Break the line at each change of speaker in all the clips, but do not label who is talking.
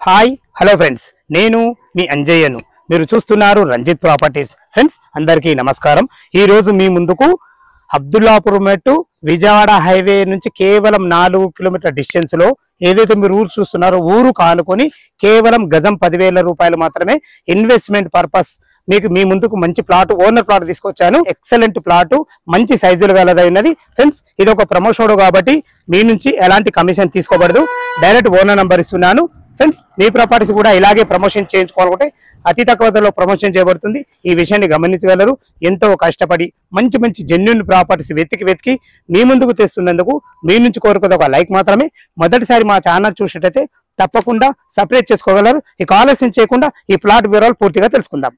Hi hello friends, నేను మీ అంజయ్యను. మీరు చూస్తున్నారు రంజిత్ ప్రాపర్టీస్. ఫ్రెండ్స్ అందరికీ నమస్కారం. ఈ రోజు మీ ముందుకు అబ్దుల్లాపూర్ మెట్టు విజయవాడ హైవే నుంచి కేవలం 4 కిలోమీటర్ డిస్టెన్స్ లో ఏదైతే మీరు ఊరు చూస్తున్నారో ఊరు కానుకొని కేవలం గజం 10,000 రూపాయలు మాత్రమే ఇన్వెస్ట్మెంట్ పర్పస్ మీకు మీ ముందుకు మంచి ప్లాట్, ఓనర్ ప్లాట్ తీసుకొచ్చాను. ఎక్సలెంట్ ప్లాట్, మంచి సైజులు గలదైనది. ఫ్రెండ్స్ ఇది ఒక ప్రమోషన్ కాబట్టి మీ నుంచి ఎలాంటి కమిషన్ తీసుకోబడదు. డైరెక్ట్ ఓనర్ నంబర్ ఇస్తున్నాను. ఫ్రెండ్స్ మీ ప్రాపర్టీస్ కూడా ఇలాగే ప్రమోషన్ చేయించుకోవాలంటే అతి తక్కువ ధరలో ప్రమోషన్ చేయబడుతుంది. ఈ విషయాన్ని గమనించగలరు. ఎంతో కష్టపడి మంచి మంచి జెన్యూన్ ప్రాపర్టీస్ వెతికి మీ ముందుకు తెస్తున్నందుకు మీ నుంచి కోరుకునే ఒక లైక్ మాత్రమే. మొదటిసారి మా ఛానల్ చూసినట్టయితే తప్పకుండా సబ్స్క్రైబ్ చేసుకోగలరు. ఇక ఆలస్యం చేయకుండా ఈ ప్లాట్ వివరాలు పూర్తిగా తెలుసుకుందాం.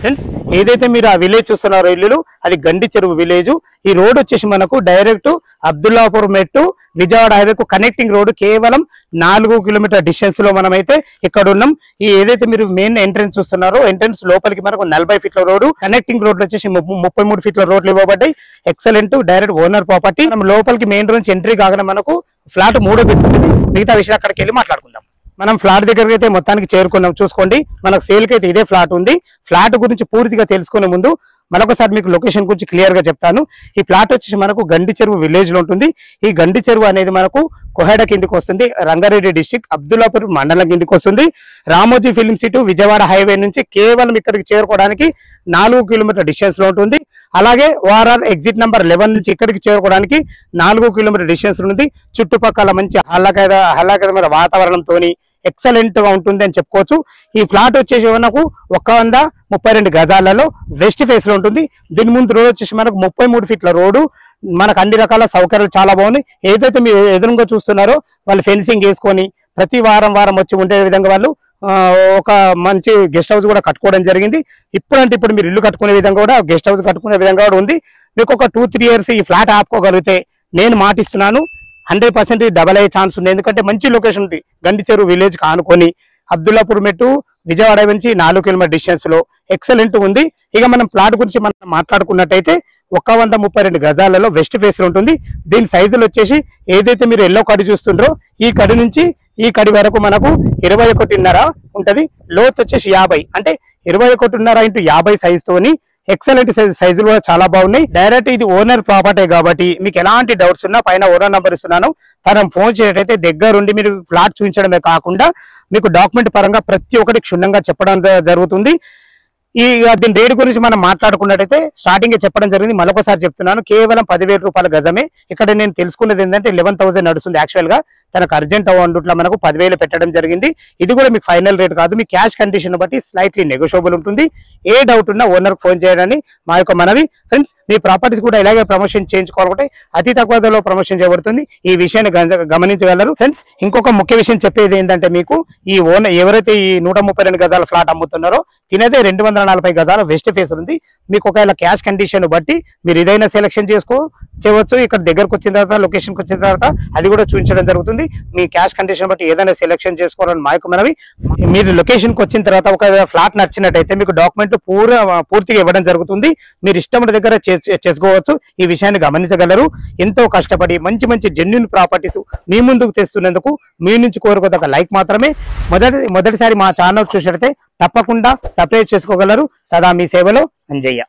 ఫ్రెండ్స్ ఏదైతే మీరు ఆ విలేజ్ చూస్తున్నారో ఇల్లు, అది గండి చెరువు విలేజ్. ఈ రోడ్ వచ్చేసి మనకు డైరెక్ట్ అబ్దుల్లాపూర్ మెట్టు విజయవాడ హైవేకు కనెక్టింగ్ రోడ్. కేవలం 4 కిలోమీటర్ డిస్టెన్స్ లో మనమైతే ఇక్కడ ఉన్నాం. ఈ ఏదైతే మీరు మెయిన్ ఎంట్రెన్స్ చూస్తున్నారో ఎంట్రెన్స్ లోపలికి మనకు 40 ఫీట్ల రోడ్డు, కనెక్టింగ్ రోడ్లు వచ్చేసి 33 ఫీట్ల రోడ్లు ఇవ్వబడ్డాయి. Excellent direct owner property. మనం లోపలికి మెయిన్ రోడ్ నుంచి ఎంట్రీ కాగానే మనకు ఫ్లాట్ 3 పెట్టుకుంటుంది. మిగతా విషయాలు అక్కడికి వెళ్ళి మాట్లాడుకుందాం. మనం ఫ్లాట్ దగ్గరికి అయితే మొత్తానికి చేరుకున్నాం. చూసుకోండి, మనకు సేల్ కి అయితే ఇదే ఫ్లాట్ ఉంది. ఫ్లాట్ గురించి పూర్తిగా తెలుసుకునే ముందు మరొకసారి మీకు లొకేషన్ గురించి క్లియర్ గా చెప్తాను. ఈ ప్లాట్ వచ్చేసి మనకు గండి చెరువు విలేజ్ లో ఉంటుంది. ఈ గండి చెరువు అనేది మనకు కోహెడ కిందికి వస్తుంది. రంగారెడ్డి డిస్టిక్ అబ్దుల్లాపూర్ మండలం కిందికి వస్తుంది. Ramoji film city Vijayawada highway నుంచి కేవలం ఇక్కడికి చేరుకోవడానికి 4 కిలోమీటర్ డిస్టెన్స్ లో ఉంటుంది. అలాగే ఓఆర్ఆర్ ఎగ్జిట్ నెంబర్ 11 నుంచి ఇక్కడికి చేరుకోవడానికి 4 కిలోమీటర్ డిస్టెన్స్ ఉంది. చుట్టుపక్కల మంచి ఆహ్లాదకరమైన వాతావరణంతో ఎక్సలెంట్ గా ఉంటుంది అని చెప్పుకోవచ్చు. ఈ ఫ్లాట్ వచ్చేసి మనకు 132 గజాలలో వెస్ట్ ఫేస్ లో ఉంటుంది. దీని ముందు రోడ్ వచ్చేసి మనకు 33 ఫీట్ల రోడ్డు. మనకు అన్ని రకాల సౌకర్యాలు చాలా బాగున్నాయి. ఏదైతే మీరు ఎదురుగా చూస్తున్నారో వాళ్ళు ఫెన్సింగ్ వేసుకొని ప్రతి వారం వచ్చి ఉండే విధంగా వాళ్ళు ఒక మంచి గెస్ట్ హౌస్ కూడా కట్టుకోవడం జరిగింది. ఇప్పుడు మీరు ఇల్లు కట్టుకునే విధంగా కూడా గెస్ట్ హౌస్ కట్టుకునే విధంగా కూడా ఉంది. మీకు ఒక 2-3 ఇయర్స్ ఈ ఫ్లాట్ ఆపుకోగలిగితే నేను మాటిస్తున్నాను 100% డబల్ అయ్యే ఛాన్స్ ఉంది. ఎందుకంటే మంచి లొకేషన్ ఉంది. గండి చెరువు విలేజ్ కానుకొని అబ్దుల్లాపూర్ మెట్టు విజయవాడ నుంచి 4 కిలోమీటర్ డిస్టెన్స్ లో ఎక్సలెంట్ ఉంది. ఇక మనం ప్లాట్ గురించి మనం మాట్లాడుకున్నట్టయితే 132 గజాలలో వెస్ట్ ఫేస్ లో ఉంటుంది. దీని సైజులు వచ్చేసి ఏదైతే మీరు ఎల్లో కడి చూస్తుండ్రో ఈ కడి నుంచి ఈ కడి వరకు మనకు 21.5 ఉంటది. లోతు వచ్చేసి 50, అంటే 21.5 × 50 సైజ్ తోని ఎక్సలెంట్ సైజులు కూడా చాలా బాగున్నాయి. డైరెక్ట్ ఇది ఓనర్ ప్రాపర్టీ కాబట్టి మీకు ఎలాంటి డౌట్స్ ఉన్నా పైన ఓనర్ నంబర్ ఇస్తున్నాను. మనం ఫోన్ చేయటైతే దగ్గరుండి మీరు ఫ్లాట్ చూపించడమే కాకుండా మీకు డాక్యుమెంట్ పరంగా ప్రతి ఒక్కటి క్షుణ్ణంగా చెప్పడం జరుగుతుంది. దీని రేటు గురించి మనం మాట్లాడుకున్నట్టయితే స్టార్టింగ్ చెప్పడం జరిగింది. మరొకసారి చెప్తున్నాను, కేవలం 10,000 రూపాయల గజమే. ఇక్కడ నేను తెలుసుకున్నది ఏంటంటే 11,000 నడుస్తుంది. యాక్చువల్ గా తనకు అర్జెంట్ అవ్వట్లో మనకు 10,000 పెట్టడం జరిగింది. ఇది కూడా మీకు ఫైనల్ రేట్ కాదు. మీ క్యాష్ కండిషన్ బట్టి స్లైట్లీ నెగోషియబుల్ ఉంటుంది. ఏ డౌట్ ఉన్నా ఓనర్ ఫోన్ చేయడానికి మా యొక్క మనవి. ఫ్రెండ్స్ మీ ప్రాపర్టీస్ కూడా ఇలాగే ప్రమోషన్ చేయించుకోవాలంటే అతి తక్కువ ధరలో ప్రమోషన్ చేయబడుతుంది. ఈ విషయాన్ని గమనించగలరు. ఫ్రెండ్స్ ఇంకొక ముఖ్య విషయం చెప్పేది ఏంటంటే మీకు ఈ ఓనర్ ఎవరైతే ఈ 132 గజాల ఫ్లాట్ అమ్ముతున్నారో తినదే 240 గజాల వెస్ట్ ఫేస్ ఉంది. మీకు ఒకవేళ క్యాష్ కండిషన్ బట్టి మీరు ఏదైనా సెలెక్షన్ చేయవచ్చు. ఇక్కడ దగ్గరకు వచ్చిన తర్వాత లొకేషన్కి వచ్చిన తర్వాత అది కూడా చూపించడం జరుగుతుంది. మీ క్యాష్ కండిషన్ బట్టి ఏదైనా సెలెక్షన్ చేసుకోవాలని మా యొక్క మనవి. మీరు లొకేషన్కి వచ్చిన తర్వాత ఒకవేళ ఫ్లాట్ నచ్చినట్టయితే మీకు డాక్యుమెంట్ పూర్తిగా ఇవ్వడం జరుగుతుంది. మీరు ఇష్టం దగ్గర చేసుకోవచ్చు. ఈ విషయాన్ని గమనించగలరు. ఎంతో కష్టపడి మంచి మంచి జెన్యూన్ ప్రాపర్టీస్ మీ ముందుకు తెస్తున్నందుకు మీ నుంచి కోరుకోదొక లైక్ మాత్రమే. మొదటిసారి మా ఛానల్ చూసినట్టయితే తప్పకుండా సబ్స్క్రైబ్ చేసుకోగలరు. సదా మీ సేవలో అంజయ్య.